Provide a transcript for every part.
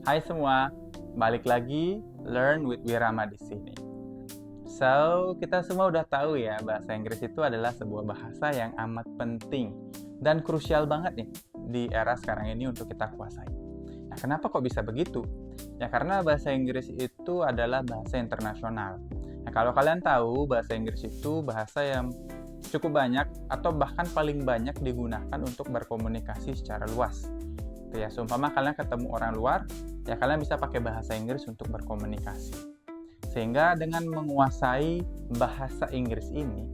Hai semua, balik lagi Learn with Wirama di sini. So, kita semua udah tahu ya, bahasa Inggris itu adalah sebuah bahasa yang amat penting dan krusial banget nih di era sekarang ini untuk kita kuasai. Nah, kenapa kok bisa begitu? Ya karena bahasa Inggris itu adalah bahasa internasional. Nah, kalau kalian tahu, bahasa Inggris itu bahasa yang cukup banyak atau bahkan paling banyak digunakan untuk berkomunikasi secara luas. Ya, seumpama kalian ketemu orang luar, ya kalian bisa pakai bahasa Inggris untuk berkomunikasi. Sehingga dengan menguasai bahasa Inggris ini,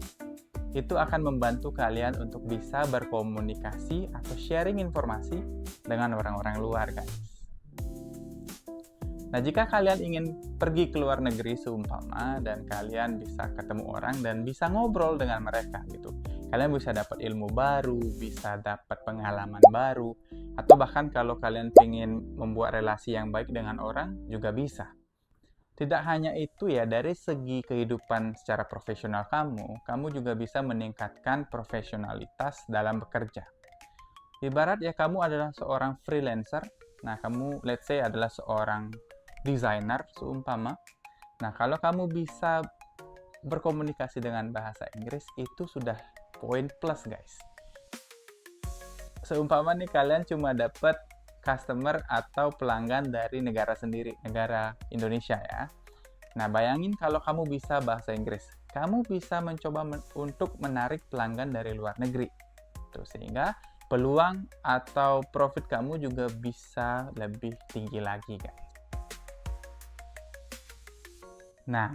itu akan membantu kalian untuk bisa berkomunikasi atau sharing informasi dengan orang-orang luar, guys. Nah, jika kalian ingin pergi ke luar negeri seumpama dan kalian bisa ketemu orang dan bisa ngobrol dengan mereka gitu. Kalian bisa dapat ilmu baru, bisa dapat pengalaman baru, atau bahkan kalau kalian ingin membuat relasi yang baik dengan orang juga bisa. Tidak hanya itu ya, dari segi kehidupan secara profesional kamu juga bisa meningkatkan profesionalitas dalam bekerja. Ibarat ya kamu adalah seorang freelancer, nah kamu let's say adalah seorang desainer seumpama. Nah, kalau kamu bisa berkomunikasi dengan bahasa Inggris itu sudah poin plus, guys. Seumpama nih kalian cuma dapat customer atau pelanggan dari negara sendiri, negara Indonesia ya. Nah, bayangin kalau kamu bisa bahasa Inggris. Kamu bisa mencoba untuk menarik pelanggan dari luar negeri. Tuh, sehingga peluang atau profit kamu juga bisa lebih tinggi lagi, guys. Nah,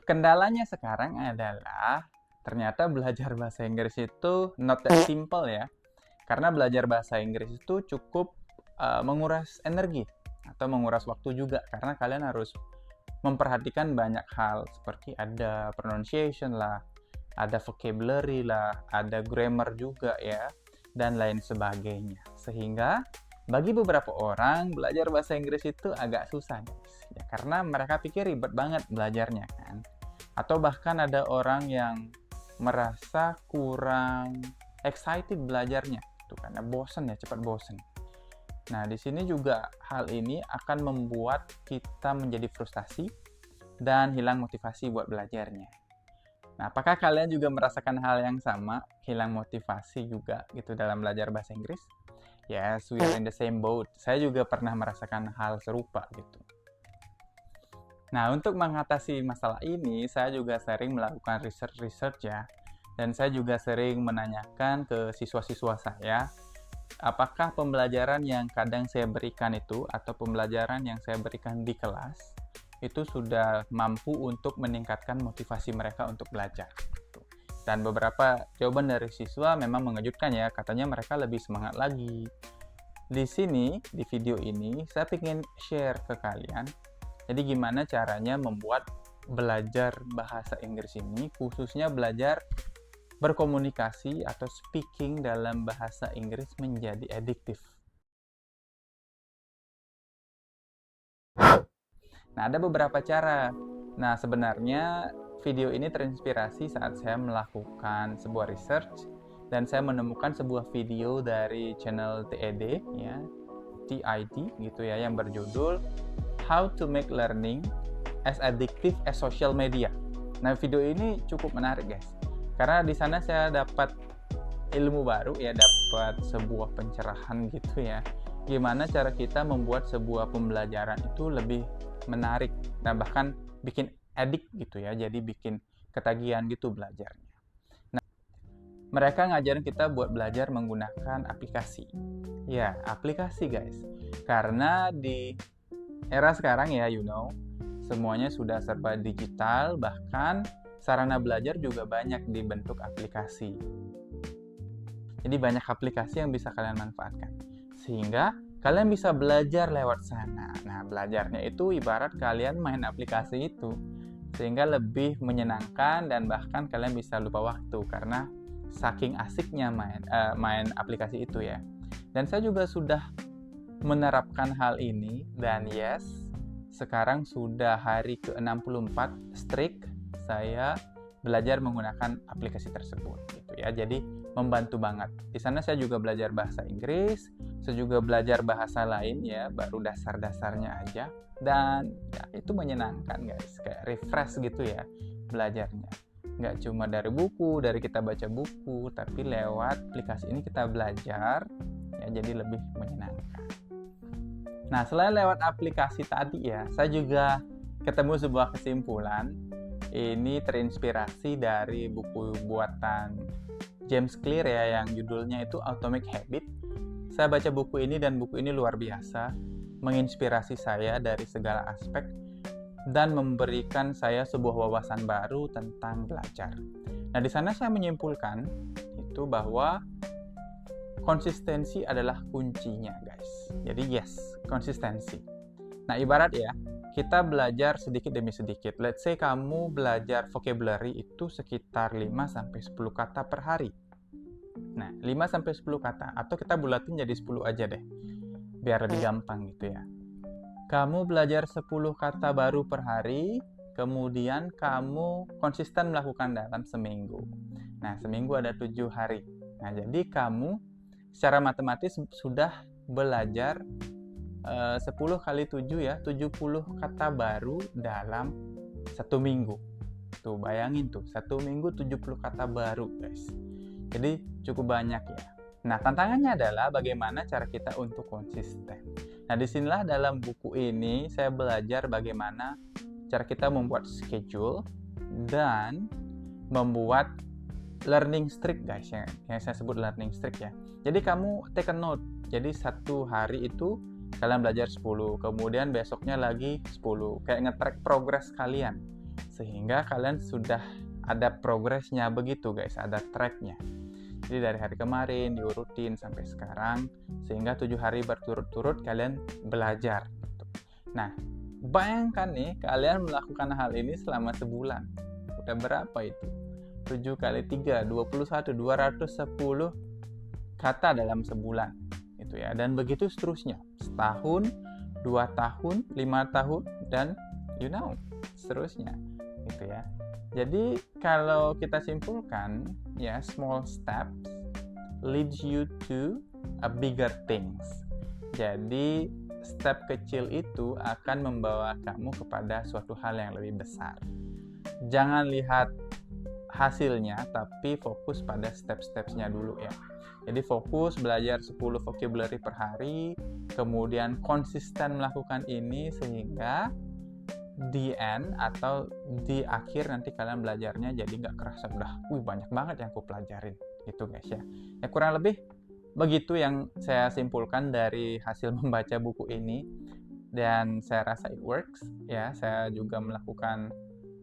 kendalanya sekarang adalah ternyata belajar bahasa Inggris itu not that simple ya. Karena belajar bahasa Inggris itu cukup menguras energi atau menguras waktu juga. Karena kalian harus memperhatikan banyak hal seperti ada pronunciation lah, ada vocabulary lah, ada grammar juga ya, dan lain sebagainya. Sehingga bagi beberapa orang belajar bahasa Inggris itu agak susah, guys. Ya, karena mereka pikir ribet banget belajarnya kan. Atau bahkan ada orang yang merasa kurang excited belajarnya tuh karena bosen ya, cepat bosen. Nah, di sini juga hal ini akan membuat kita menjadi frustasi dan hilang motivasi buat belajarnya. Nah, apakah kalian juga merasakan hal yang sama, hilang motivasi juga gitu dalam belajar bahasa Inggris? Yes, we are in the same boat. Saya juga pernah merasakan hal serupa gitu. Nah, untuk mengatasi masalah ini, saya juga sering melakukan research ya. Dan saya juga sering menanyakan ke siswa-siswa saya, apakah pembelajaran yang kadang saya berikan itu, atau pembelajaran yang saya berikan di kelas, itu sudah mampu untuk meningkatkan motivasi mereka untuk belajar. Dan beberapa jawaban dari siswa memang mengejutkan ya, katanya mereka lebih semangat lagi. Di sini, di video ini, saya ingin share ke kalian, jadi gimana caranya membuat belajar bahasa Inggris ini, khususnya belajar berkomunikasi atau speaking dalam bahasa Inggris menjadi adiktif. Nah, ada beberapa cara. Nah, sebenarnya video ini terinspirasi saat saya melakukan sebuah research dan saya menemukan sebuah video dari channel TED ya, TID gitu ya, yang berjudul How to Make Learning as Addictive as Social Media. Nah, video ini cukup menarik, guys. Karena di sana saya dapat ilmu baru ya, dapat sebuah pencerahan gitu ya. Gimana cara kita membuat sebuah pembelajaran itu lebih menarik dan bahkan bikin addict gitu ya. Jadi bikin ketagihan gitu belajarnya. Nah, mereka ngajarin kita buat belajar menggunakan aplikasi. Ya, aplikasi, guys. Karena di era sekarang ya, semuanya sudah serba digital, bahkan sarana belajar juga banyak dibentuk aplikasi. Jadi banyak aplikasi yang bisa kalian manfaatkan. Sehingga kalian bisa belajar lewat sana. Nah, belajarnya itu ibarat kalian main aplikasi itu. Sehingga lebih menyenangkan dan bahkan kalian bisa lupa waktu karena saking asiknya main aplikasi itu ya. Dan saya juga sudah menerapkan hal ini dan yes, sekarang sudah hari ke-64 strict saya belajar menggunakan aplikasi tersebut gitu ya. Jadi membantu banget. Di sana saya juga belajar bahasa Inggris, saya juga belajar bahasa lain ya, baru dasar-dasarnya aja. Dan ya, itu menyenangkan guys, kayak refresh gitu ya belajarnya. Nggak cuma dari buku, dari kita baca buku, tapi lewat aplikasi ini kita belajar, ya jadi lebih menyenangkan. Nah, selain lewat aplikasi tadi ya, saya juga ketemu sebuah kesimpulan. Ini terinspirasi dari buku buatan James Clear ya, yang judulnya itu Atomic Habit. Saya baca buku ini dan buku ini luar biasa, menginspirasi saya dari segala aspek dan memberikan saya sebuah wawasan baru tentang belajar. Nah, di sana saya menyimpulkan itu bahwa konsistensi adalah kuncinya, guys. Jadi yes, konsistensi. Nah, ibarat ya, kita belajar sedikit demi sedikit. Let's say kamu belajar vocabulary itu sekitar 5-10 kata per hari. Nah, 5-10 kata. Atau kita bulatin jadi 10 aja deh. Biar lebih gampang gitu ya. Kamu belajar 10 kata baru per hari, kemudian kamu konsisten melakukan dalam seminggu. Nah, seminggu ada 7 hari. Nah, jadi kamu secara matematis sudah belajar 10 kali 7 ya, 70 kata baru dalam 1 minggu. Tuh, bayangin tuh, 1 minggu 70 kata baru, guys. Jadi, cukup banyak ya. Nah, tantangannya adalah bagaimana cara kita untuk konsisten. Nah, disinilah dalam buku ini saya belajar bagaimana cara kita membuat schedule dan membuat learning streak, guys, yang saya sebut learning streak ya. Jadi, kamu take a note. Jadi, satu hari itu kalian belajar 10, kemudian besoknya lagi 10. Kayak nge-track progress kalian. Sehingga kalian sudah ada progresnya begitu, guys. Ada tracknya. Jadi dari hari kemarin diurutin sampai sekarang. Sehingga 7 hari berturut-turut kalian belajar. Nah, bayangkan nih kalian melakukan hal ini selama sebulan. Udah berapa itu? 7 kali 3, 21, 210 kata dalam sebulan. Gitu ya. Dan begitu seterusnya. Setahun, 2 tahun, 5 tahun, dan seterusnya. Gitu ya. Jadi kalau kita simpulkan ya, small steps leads you to a bigger things. Jadi step kecil itu akan membawa kamu kepada suatu hal yang lebih besar. Jangan lihat hasilnya, tapi fokus pada step-stepsnya dulu ya. Jadi fokus belajar 10 vocabulary per hari, kemudian konsisten melakukan ini sehingga di end atau di akhir nanti kalian belajarnya jadi nggak kerasa udah banyak banget yang aku pelajarin gitu guys ya. Ya kurang lebih begitu yang saya simpulkan dari hasil membaca buku ini, dan saya rasa it works ya. Saya juga melakukan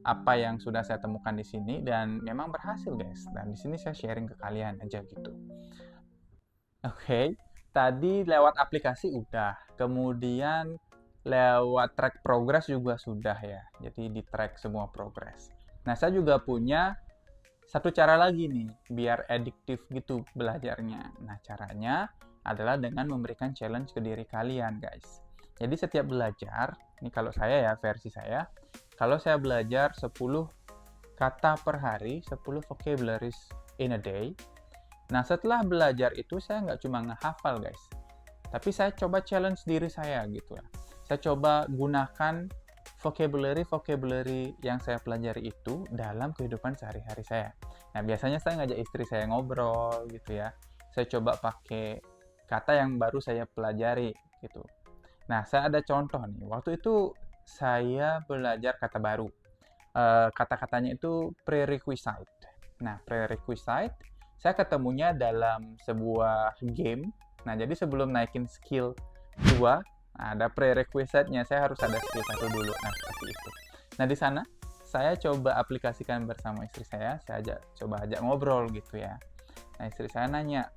apa yang sudah saya temukan di sini dan memang berhasil guys, dan di sini saya sharing ke kalian aja gitu. Oke, tadi lewat aplikasi udah, kemudian lewat track progress juga sudah ya. Jadi di track semua progress. Nah, saya juga punya satu cara lagi nih biar adiktif gitu belajarnya. Nah, caranya adalah dengan memberikan challenge ke diri kalian, guys. Jadi setiap belajar, ini kalau saya ya, versi saya, kalau saya belajar 10 kata per hari, 10 vocabularies in a day. Nah, setelah belajar itu saya nggak cuma ngehafal, guys. Tapi saya coba challenge diri saya gitu ya. Saya coba gunakan vocabulary yang saya pelajari itu dalam kehidupan sehari-hari saya. Nah, biasanya saya ngajak istri saya ngobrol gitu ya. Saya coba pakai kata yang baru saya pelajari gitu. Nah, saya ada contoh nih. Waktu itu saya belajar kata baru. Kata-katanya itu prerequisite. Nah, prerequisite saya ketemunya dalam sebuah game. Nah, jadi sebelum naikin skill 2, ada prerequisite-nya, saya harus ada skill 1 dulu. Nah, seperti itu. Nah, di sana saya coba aplikasikan bersama istri saya coba ajak ngobrol gitu ya. Nah, istri saya nanya,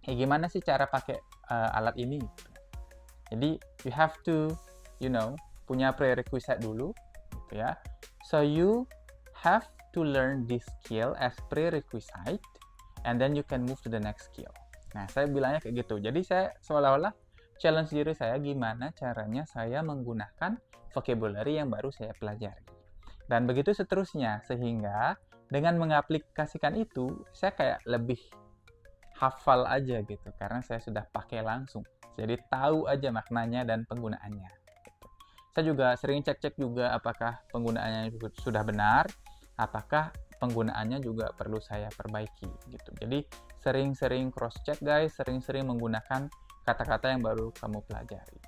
gimana sih cara pakai alat ini? Jadi, you have to, punya prerequisite dulu gitu ya. So, you have to learn this skill as prerequisite, and then you can move to the next skill. Nah, saya bilangnya kayak gitu. Jadi, saya seolah-olah challenge diri saya gimana caranya saya menggunakan vocabulary yang baru saya pelajari. Dan begitu seterusnya, sehingga dengan mengaplikasikan itu, saya kayak lebih hafal aja gitu, karena saya sudah pakai langsung. Jadi tahu aja maknanya dan penggunaannya. Gitu. Saya juga sering cek-cek juga apakah penggunaannya sudah benar, apakah penggunaannya juga perlu saya perbaiki gitu. Jadi sering-sering cross check guys, sering-sering menggunakan kata-kata yang baru kamu pelajari.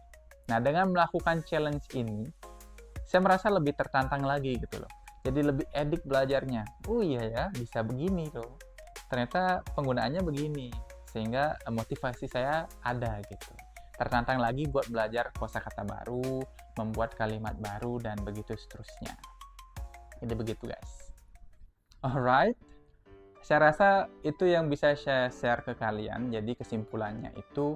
Nah, dengan melakukan challenge ini, saya merasa lebih tertantang lagi gitu loh. Jadi lebih edik belajarnya. Oh iya ya, bisa begini loh. Ternyata penggunaannya begini. Sehingga motivasi saya ada gitu. Tertantang lagi buat belajar kosakata baru, membuat kalimat baru, dan begitu seterusnya. Jadi begitu guys. Alright. Saya rasa itu yang bisa saya share ke kalian. Jadi kesimpulannya itu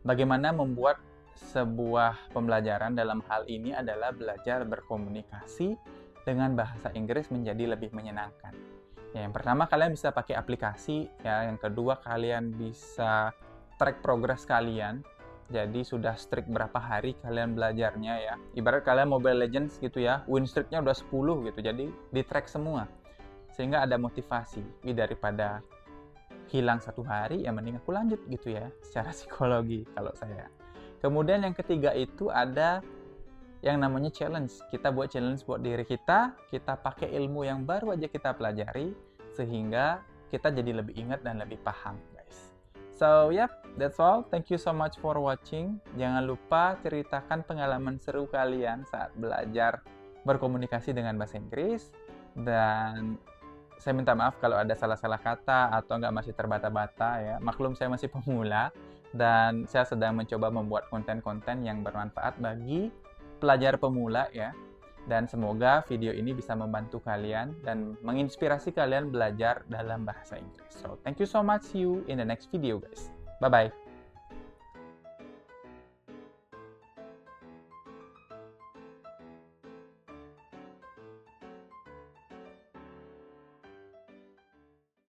bagaimana membuat sebuah pembelajaran dalam hal ini adalah belajar berkomunikasi dengan bahasa Inggris menjadi lebih menyenangkan. Ya, yang pertama kalian bisa pakai aplikasi, ya. Yang kedua kalian bisa track progress kalian. Jadi sudah streak berapa hari kalian belajarnya ya. Ibarat kalian Mobile Legends gitu ya, win streaknya udah 10 gitu. Jadi di track semua. Sehingga ada motivasi. Daripada hilang 1 hari, ya mending aku lanjut gitu ya, secara psikologi kalau saya. Kemudian yang ketiga itu ada yang namanya challenge. Kita buat challenge buat diri kita pakai ilmu yang baru aja kita pelajari, sehingga kita jadi lebih ingat dan lebih paham guys. So yep, that's all. Thank you so much for watching. Jangan lupa ceritakan pengalaman seru kalian saat belajar berkomunikasi dengan bahasa Inggris. Dan saya minta maaf kalau ada salah-salah kata atau nggak masih terbata-bata ya. Maklum saya masih pemula dan saya sedang mencoba membuat konten-konten yang bermanfaat bagi pelajar pemula ya. Dan semoga video ini bisa membantu kalian dan menginspirasi kalian belajar dalam bahasa Inggris. So, thank you so much. See you in the next video guys. Bye-bye.